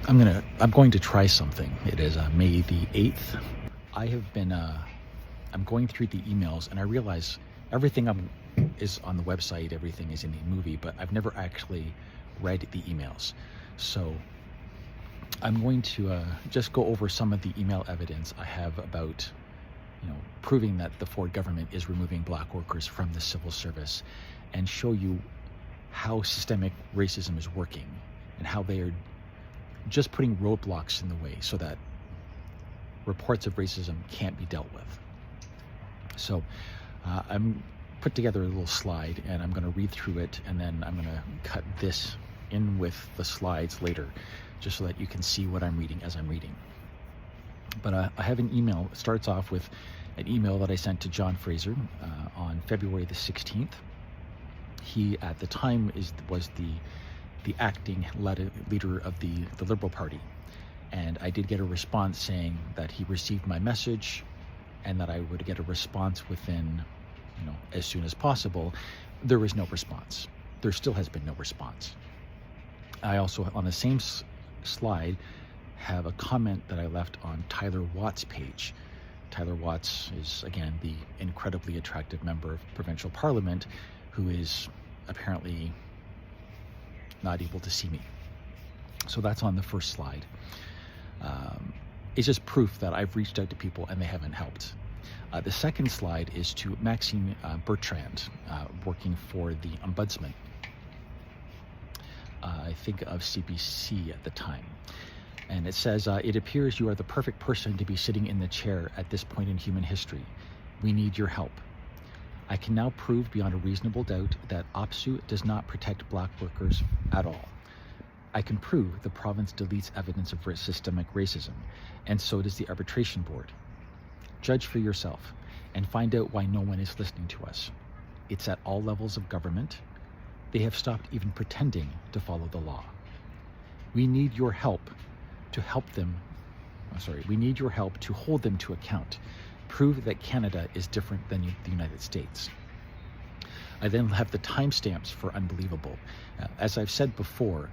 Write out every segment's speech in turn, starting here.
I'm going to try something. It is May the 8th. I'm going through the emails and I realize everything is on the website, everything is in the movie, but I've never actually read the emails. So I'm going to just go over some of the email evidence I have about, proving that the Ford government is removing black workers from the civil service, and show you how systemic racism is working and how they are just putting roadblocks in the way so that reports of racism can't be dealt with. So I'm put together a little slide and I'm going to read through it, and then I'm going to cut this in with the slides later just so that you can see what I'm reading as I'm reading. But I have an email. It starts off with an email that I sent to John Fraser on February the 16th. He at the time was the acting leader of the Liberal Party, and I did get a response saying that he received my message and that I would get a response within, as soon as possible. There was no response. There still has been no response. I also, on the same slide, have a comment that I left on Tyler Watt's page. Tyler Watts is, again, the incredibly attractive member of provincial parliament who is apparently not able to see me. So that's on the first slide. It's just proof that I've reached out to people and they haven't helped. The second slide is to Maxine Bertrand, working for the Ombudsman, I think of CBC at the time. And it says, it appears you are the perfect person to be sitting in the chair at this point in human history. We need your help. I can now prove beyond a reasonable doubt that OPSU does not protect black workers at all. I can prove the province deletes evidence of systemic racism, and so does the arbitration board. Judge for yourself and find out why no one is listening to us. It's at all levels of government. They have stopped even pretending to follow the law. We need your help to we need your help to hold them to account. Prove that Canada is different than the United States. I then have the timestamps for unbelievable. As I've said before,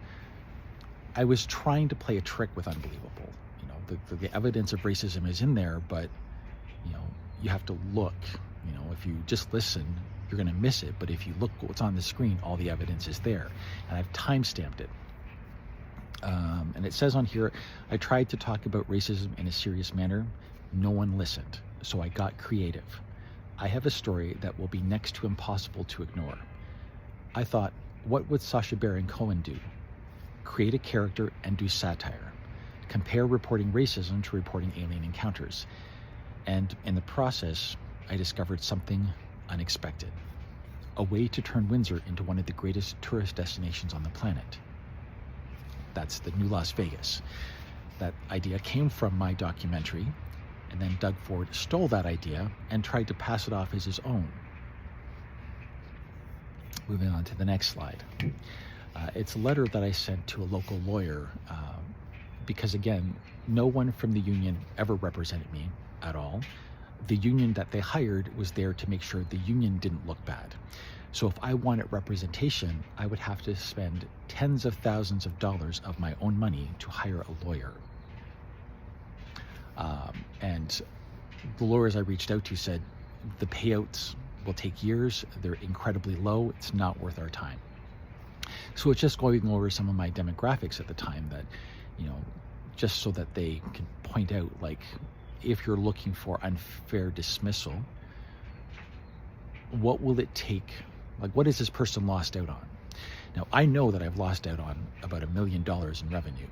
I was trying to play a trick with unbelievable. The evidence of racism is in there, but you have to look. If you just listen, you're going to miss it. But if you look what's on the screen, all the evidence is there, and I've timestamped it. And it says on here, I tried to talk about racism in a serious manner. No one listened, so I got creative. I have a story that will be next to impossible to ignore. I thought, what would Sacha Baron Cohen do? Create a character and do satire. Compare reporting racism to reporting alien encounters. And in the process, I discovered something unexpected. A way to turn Windsor into one of the greatest tourist destinations on the planet. That's the new Las Vegas. That idea came from my documentary, and then Doug Ford stole that idea and tried to pass it off as his own. Moving on to the next slide. It's a letter that I sent to a local lawyer because, again, no one from the union ever represented me at all. The union that they hired was there to make sure the union didn't look bad. So if I wanted representation, I would have to spend tens of thousands of dollars of my own money to hire a lawyer. And the lawyers I reached out to said the payouts will take years. They're incredibly low. It's not worth our time. So it's just going over some of my demographics at the time that, just so that they can point out, like, if you're looking for unfair dismissal, what will it take? Like, what has this person lost out on? Now, I know that I've lost out on about $1 million in revenue.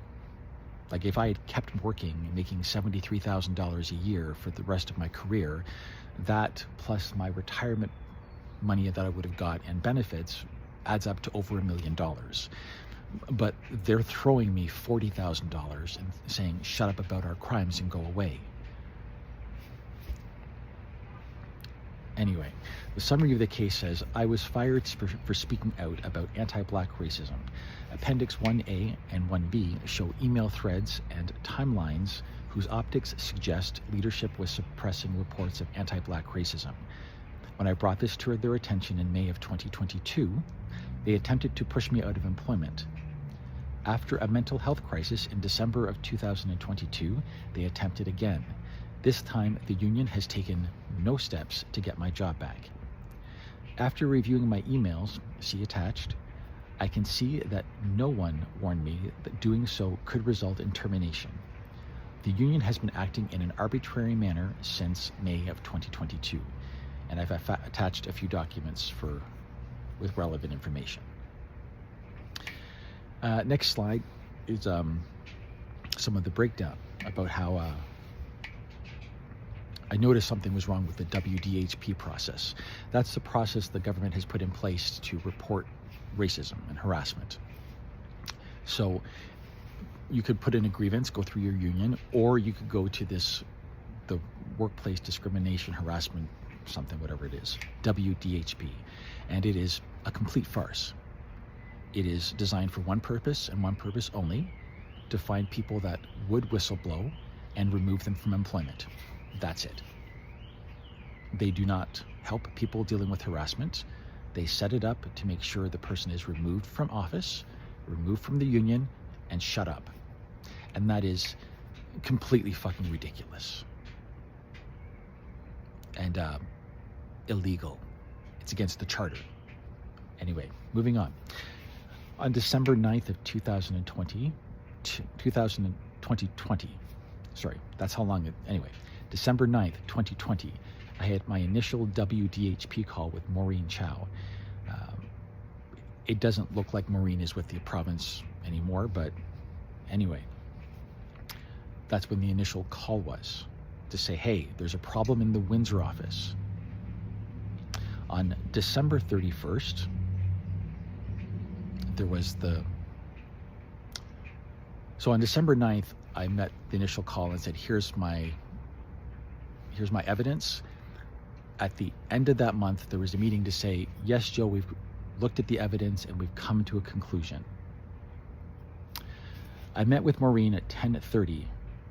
Like, if I had kept working, making $73,000 a year for the rest of my career, that plus my retirement money that I would have got and benefits adds up to over $1 million. But they're throwing me $40,000 and saying, shut up about our crimes and go away. Anyway, the summary of the case says, I was fired for speaking out about anti-black racism. Appendix 1A and 1B show email threads and timelines whose optics suggest leadership was suppressing reports of anti-black racism. When I brought this to their attention in May of 2022, they attempted to push me out of employment. After a mental health crisis in December of 2022, they attempted again. This time, the union has taken no steps to get my job back. After reviewing my emails, see attached, I can see that no one warned me that doing so could result in termination. The union has been acting in an arbitrary manner since May of 2022, and I've attached a few documents with relevant information. Next slide is some of the breakdown about how I noticed something was wrong with the WDHP process. That's the process the government has put in place to report racism and harassment. So you could put in a grievance, go through your union, or you could go to the workplace discrimination harassment, something, whatever it is, WDHP. And it is a complete farce. It is designed for one purpose and one purpose only, to find people that would whistleblow and remove them from employment. That's it. They do not help people dealing with harassment. They set it up to make sure the person is removed from office, removed from the union, and shut up. And that is completely fucking ridiculous. And illegal. It's against the charter. Anyway, moving on. On December 9th of 2020, sorry, that's how long anyway, December 9th, 2020, I had my initial WDHP call with Maureen Chow. It doesn't look like Maureen is with the province anymore, but anyway, that's when the initial call was, to say, hey, there's a problem in the Windsor office. On December 31st, there was so on December 9th, I met the initial call and said, here's my evidence. At the end of that month, there was a meeting to say, yes, Joe, we've looked at the evidence and we've come to a conclusion. I met with Maureen at 10:30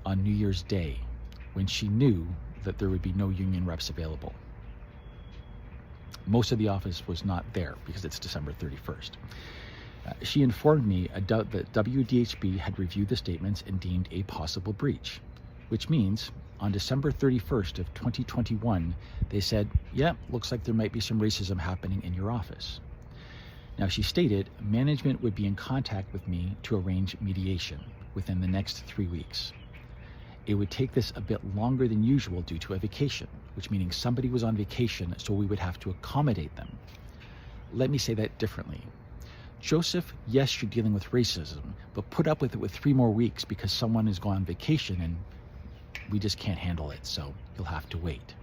on New Year's Day, when she knew that there would be no union reps available. Most of the office was not there because it's December 31st. She informed me that WDHP had reviewed the statements and deemed a possible breach, which means on December 31st of 2021, they said, yeah, looks like there might be some racism happening in your office. Now, she stated management would be in contact with me to arrange mediation within the next 3 weeks. It would take this a bit longer than usual due to a vacation, which meaning somebody was on vacation, so we would have to accommodate them. Let me say that differently. Joseph, yes, you're dealing with racism, but put up with it with 3 more weeks because someone has gone on vacation and we just can't handle it, so you'll have to wait.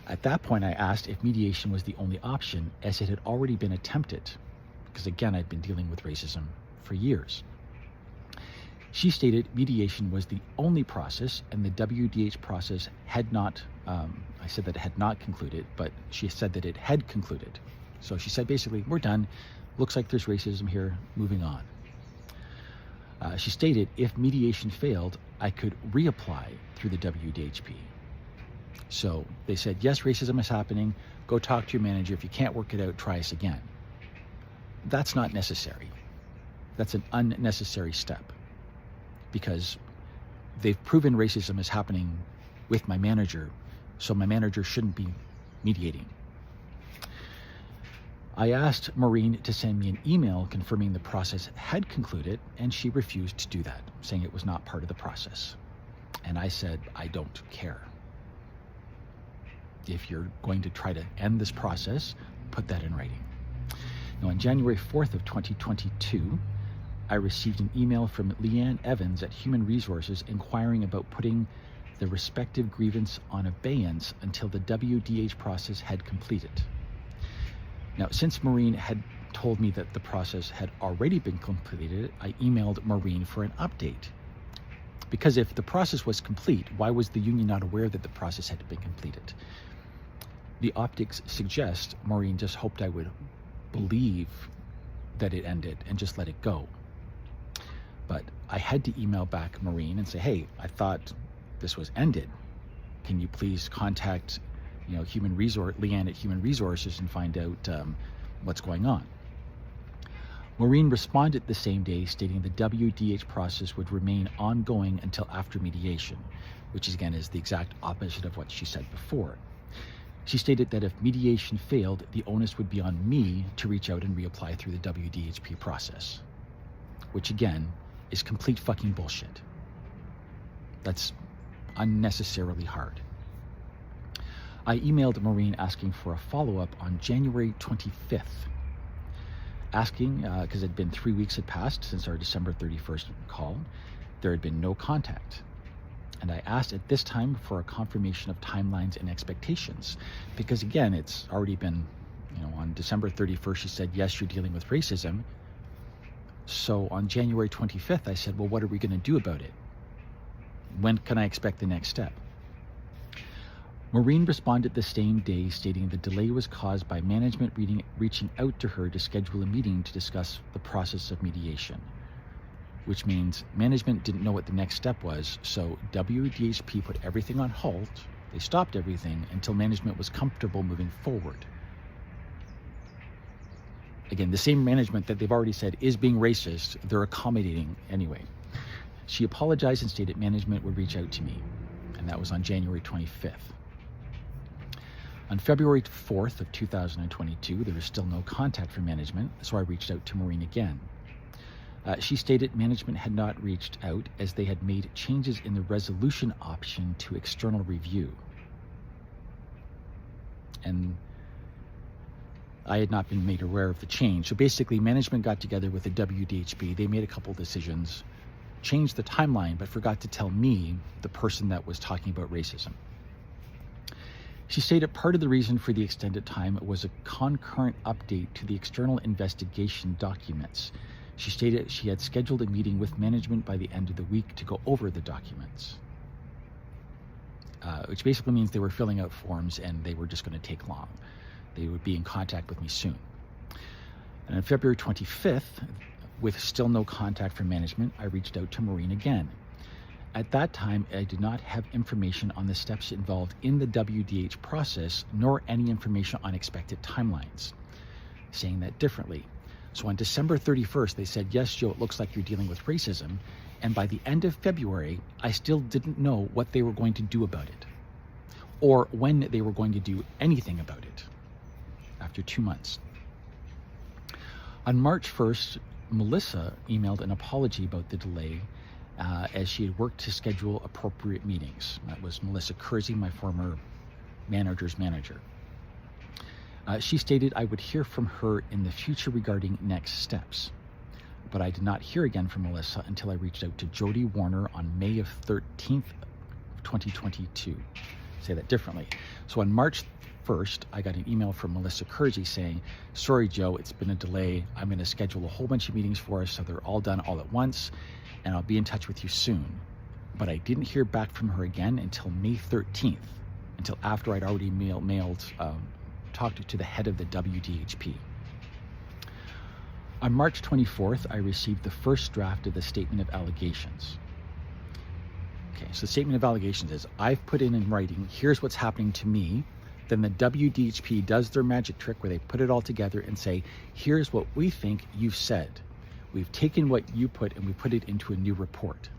At that point, I asked if mediation was the only option, as it had already been attempted, because again, I'd been dealing with racism for years. She stated mediation was the only process, and the WDH process had not, I said that it had not concluded, but she said that it had concluded. So she said, basically, we're done. Looks like there's racism here, moving on. She stated if mediation failed, I could reapply through the WDHP. So they said, yes, racism is happening. Go talk to your manager. If you can't work it out, try us again. That's not necessary. That's an unnecessary step, because they've proven racism is happening with my manager, so my manager shouldn't be mediating. I asked Maureen to send me an email confirming the process had concluded, and she refused to do that, saying it was not part of the process. And I said, I don't care. If you're going to try to end this process, put that in writing. Now, on January 4th of 2022, I received an email from Leanne Evans at Human Resources inquiring about putting the respective grievance on abeyance until the WDH process had completed. Now, since Maureen had told me that the process had already been completed, I emailed Maureen for an update. Because if the process was complete, why was the union not aware that the process had been completed? The optics suggest Maureen just hoped I would believe that it ended and just let it go. But I had to email back Maureen and say, hey, I thought this was ended. Can you please contact Leanne at Human Resources and find out what's going on? Maureen responded the same day, stating the WDH process would remain ongoing until after mediation, which again is the exact opposite of what she said before. She stated that if mediation failed, the onus would be on me to reach out and reapply through the WDHP process, which again is complete fucking bullshit. That's unnecessarily hard. I emailed Maureen asking for a follow-up on January 25th, asking, because it had been 3 weeks had passed since our December 31st call, there had been no contact. And I asked at this time for a confirmation of timelines and expectations, because again, it's already been, on December 31st, she said, yes, you're dealing with racism. So on January 25th, I said, well, what are we going to do about it? When can I expect the next step? Maureen responded the same day, stating the delay was caused by management reaching out to her to schedule a meeting to discuss the process of mediation, which means management didn't know what the next step was, so WDHP put everything on halt. They stopped everything until management was comfortable moving forward. Again, the same management that they've already said is being racist, they're accommodating anyway. She apologized and stated management would reach out to me, and that was on January 25th. On February 4th of 2022, there was still no contact from management, so I reached out to Maureen again. She stated management had not reached out as they had made changes in the resolution option to external review. And I had not been made aware of the change. So basically, management got together with the WDHP. They made a couple decisions, changed the timeline, but forgot to tell me, the person that was talking about racism. She stated part of the reason for the extended time was a concurrent update to the external investigation documents. She stated she had scheduled a meeting with management by the end of the week to go over the documents, which basically means they were filling out forms and they were just going to take long. They would be in contact with me soon. And on February 25th, with still no contact from management, I reached out to Maureen again. At that time, I did not have information on the steps involved in the WDH process, nor any information on expected timelines. Saying that differently. So on December 31st, they said, yes, Joe, it looks like you're dealing with racism. And by the end of February, I still didn't know what they were going to do about it, or when they were going to do anything about it after 2 months. On March 1st, Melissa emailed an apology about the delay, as she had worked to schedule appropriate meetings. That was Melissa Kersey, my former manager's manager. She stated I would hear from her in the future regarding next steps, but I did not hear again from Melissa until I reached out to Jody Warner on May of 13th, 2022. Say that differently. So on March 1st, I got an email from Melissa Kersey saying, sorry, Joe, it's been a delay. I'm going to schedule a whole bunch of meetings for us so they're all done all at once, and I'll be in touch with you soon. But I didn't hear back from her again until May 13th, until after I'd already talked to the head of the WDHP. On March 24th, I received the first draft of the Statement of Allegations. Okay, so the Statement of Allegations is, I've put in writing, here's what's happening to me. Then the WDHP does their magic trick where they put it all together and say, here's what we think you've said. We've taken what you put and we put it into a new report.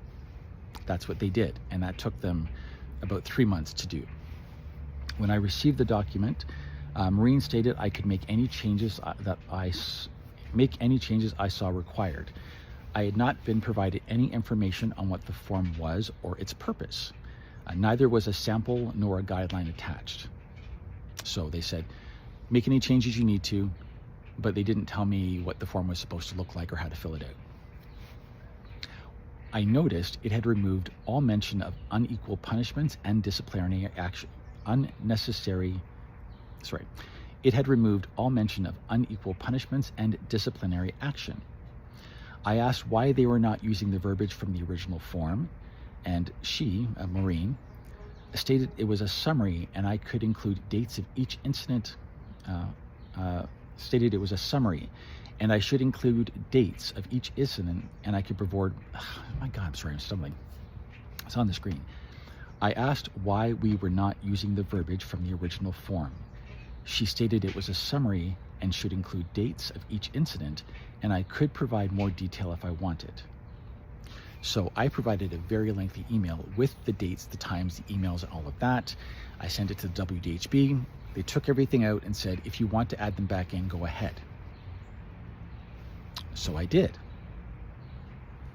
That's what they did, and that took them about 3 months to do. When I received the document, Maureen stated I could make any changes I saw required. I had not been provided any information on what the form was or its purpose. Neither was a sample nor a guideline attached. So they said, make any changes you need to, but they didn't tell me what the form was supposed to look like or how to fill it out. I noticed it had removed all mention of unequal punishments and disciplinary action. It had removed all mention of unequal punishments and disciplinary action. I asked why they were not using the verbiage from the original form, and she, Maureen, stated it was a summary and I could include dates of each incident, stated it was a summary and I should include dates of each incident and I could provide, my God, I'm sorry, I'm stumbling. It's on the screen. I asked why we were not using the verbiage from the original form. She stated it was a summary and should include dates of each incident, and I could provide more detail if I wanted. So I provided a very lengthy email with the dates, the times, the emails, and all of that. I sent it to the WDHB. They took everything out and said, if you want to add them back in, go ahead. So I did.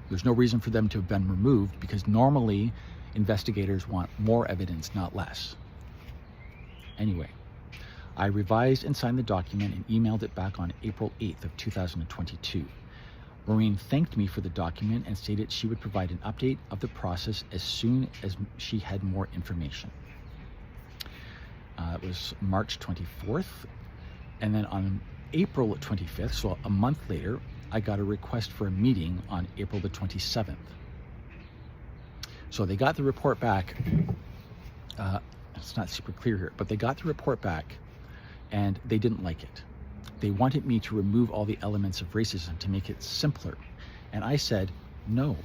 There's no reason for them to have been removed because normally investigators want more evidence, not less. Anyway, I revised and signed the document and emailed it back on April 8th of 2022. Maureen thanked me for the document and stated she would provide an update of the process as soon as she had more information. It was March 24th, and then on April 25th, so a month later, I got a request for a meeting on April the 27th. So they got the report back. It's not super clear here, but they got the report back and they didn't like it. They wanted me to remove all the elements of racism to make it simpler. And I said, no,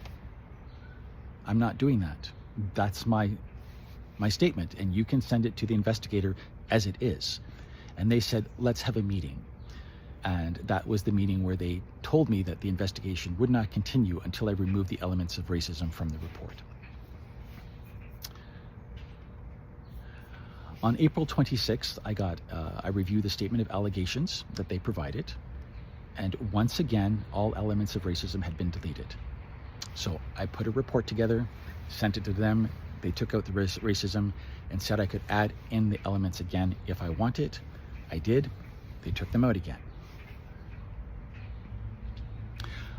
I'm not doing that. That's my statement, and you can send it to the investigator as it is. And they said, let's have a meeting. And that was the meeting where they told me that the investigation would not continue until I removed the elements of racism from the report. On April 26th, I reviewed the statement of allegations that they provided, and once again, all elements of racism had been deleted. So I put a report together, sent it to them. They took out the racism and said I could add in the elements again if I wanted. I did. They took them out again.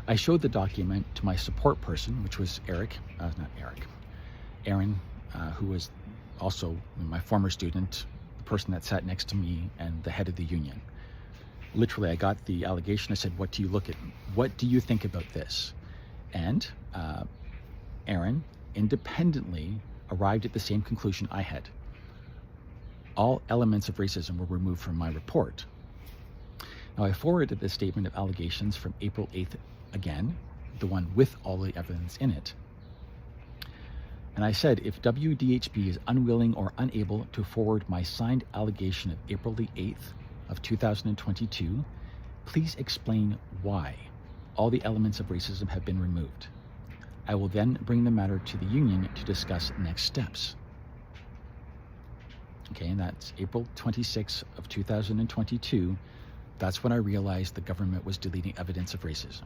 I showed the document to my support person, which was Aaron, who was also my former student, the person that sat next to me, and the head of the union. Literally, I got the allegation. I said, what do you think about this? And Aaron independently arrived at the same conclusion I had. All elements of racism were removed from my report. Now, I forwarded the statement of allegations from April 8th again, the one with all the evidence in it. And I said, if WDHB is unwilling or unable to forward my signed allegation of April the 8th of 2022, please explain why all the elements of racism have been removed. I will then bring the matter to the union to discuss next steps. Okay, and that's April 26th of 2022. That's when I realized the government was deleting evidence of racism.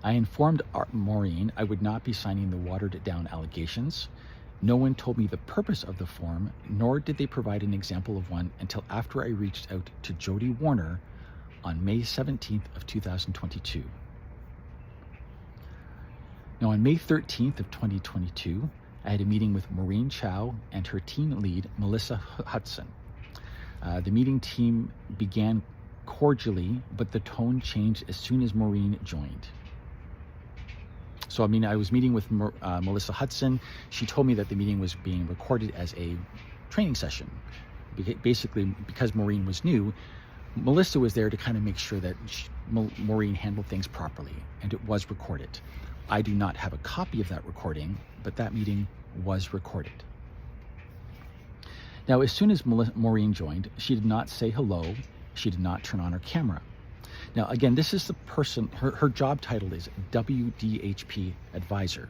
I informed Maureen I would not be signing the watered down allegations. No one told me the purpose of the form, nor did they provide an example of one until after I reached out to Jody Warner on May 17th of 2022. Now on May 13th of 2022, I had a meeting with Maureen Chow and her team lead, Melissa Hudson. The meeting team began cordially, but the tone changed as soon as Maureen joined. So, I was meeting with Melissa Hudson. She told me that the meeting was being recorded as a training session. Basically, because Maureen was new, Melissa was there to kind of make sure that Maureen handled things properly, and it was recorded. I do not have a copy of that recording, but that meeting was recorded. Now, as soon as Maureen joined, she did not say hello. She did not turn on her camera. Now, again, this is the person, her job title is WDHP advisor,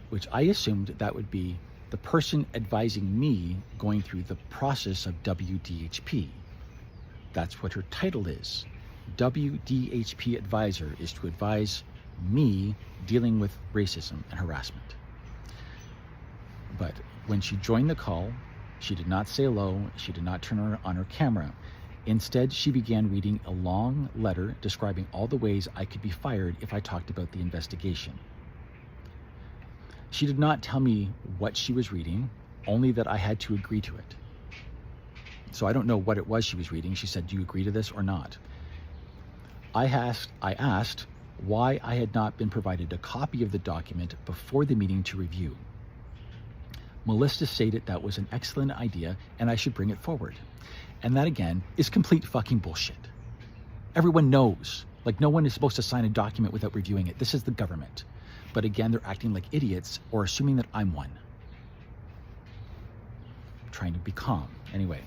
which I assumed that would be the person advising me going through the process of WDHP. That's what her title is. WDHP advisor is to advise me dealing with racism and harassment. But when she joined the call, she did not say hello. She did not turn on her camera. Instead, she began reading a long letter describing all the ways I could be fired if I talked about the investigation. She did not tell me what she was reading, only that I had to agree to it. So I don't know what it was she was reading. She said, do you agree to this or not? I asked why I had not been provided a copy of the document before the meeting to review. Melissa stated that was an excellent idea and I should bring it forward. And that, again, is complete fucking bullshit. Everyone knows. Like, no one is supposed to sign a document without reviewing it. This is the government. But again, they're acting like idiots or assuming that I'm one. I'm trying to be calm. Anyway,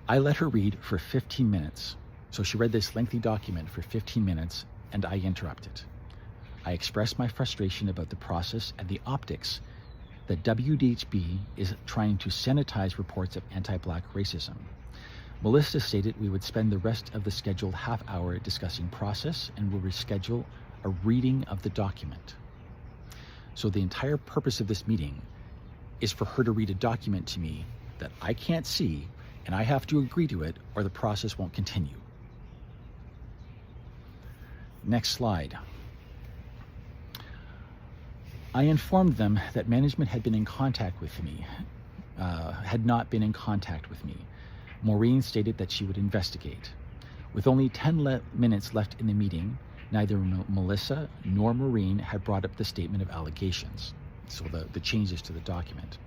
I let her read for 15 minutes. So she read this lengthy document for 15 minutes, and I interrupted. I expressed my frustration about the process and the optics that WDHB is trying to sanitize reports of anti-Black racism. Melissa stated we would spend the rest of the scheduled half hour discussing process and will reschedule a reading of the document. So the entire purpose of this meeting is for her to read a document to me that I can't see, and I have to agree to it or the process won't continue. Next slide. I informed them that management had been in contact with me, had not been in contact with me. Maureen stated that she would investigate. With only 10 minutes left in the meeting, neither Melissa nor Maureen had brought up the statement of allegations, so the changes to the document.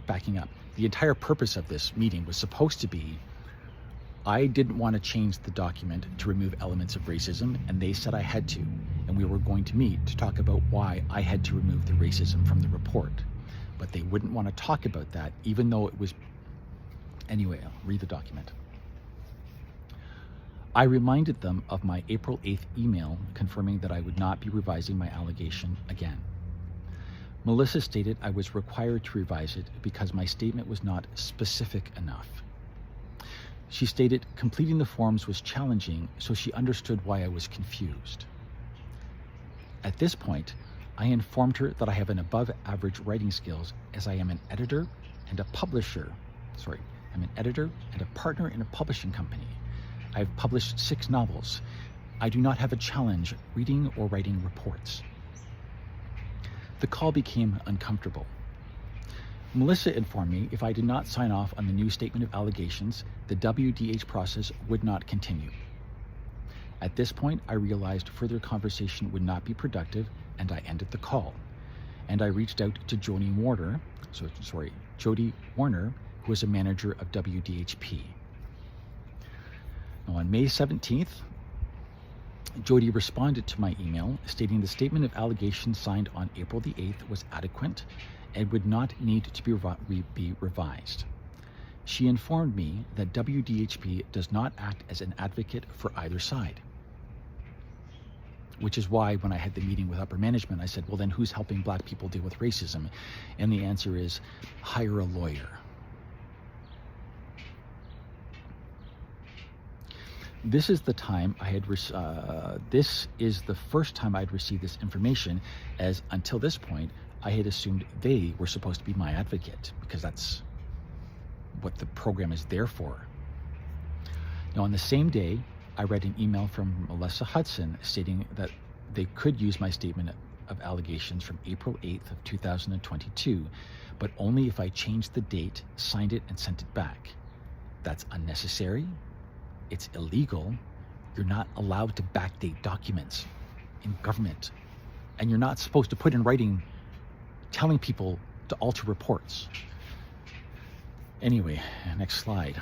Backing up, the entire purpose of this meeting was supposed to be, I didn't want to change the document to remove elements of racism, and they said I had to, and we were going to meet to talk about why I had to remove the racism from the report. But they wouldn't want to talk about that, even though it was... Anyway, I'll read the document. I reminded them of my April 8th email confirming that I would not be revising my allegation again. Melissa stated I was required to revise it because my statement was not specific enough. She stated completing the forms was challenging, so she understood why I was confused. At this point, I informed her that I have an above average writing skills as I am an editor and a publisher. I'm an editor and a partner in a publishing company. I have published 6 novels. I do not have a challenge reading or writing reports. The call became uncomfortable. Melissa informed me if I did not sign off on the new statement of allegations, the WDH process would not continue. At this point, I realized further conversation would not be productive, and I ended the call. And I reached out to Jody Warner, who was a manager of WDHP. Now, on May 17th, Jody responded to my email stating the statement of allegations signed on April the 8th was adequate and would not need to be revised. She informed me that WDHP does not act as an advocate for either side. Which is why when I had the meeting with upper management, I said, well, then who's helping Black people deal with racism? And the answer is, hire a lawyer. This is the time I had, this is the first time I'd received this information, as until this point, I had assumed they were supposed to be my advocate because that's what the program is there for. Now, on the same day, I read an email from Melissa Hudson stating that they could use my statement of allegations from April 8th of 2022, but only if I changed the date, signed it, and sent it back. That's unnecessary. It's illegal. You're not allowed to backdate documents in government. And you're not supposed to put in writing telling people to alter reports. Anyway, next slide.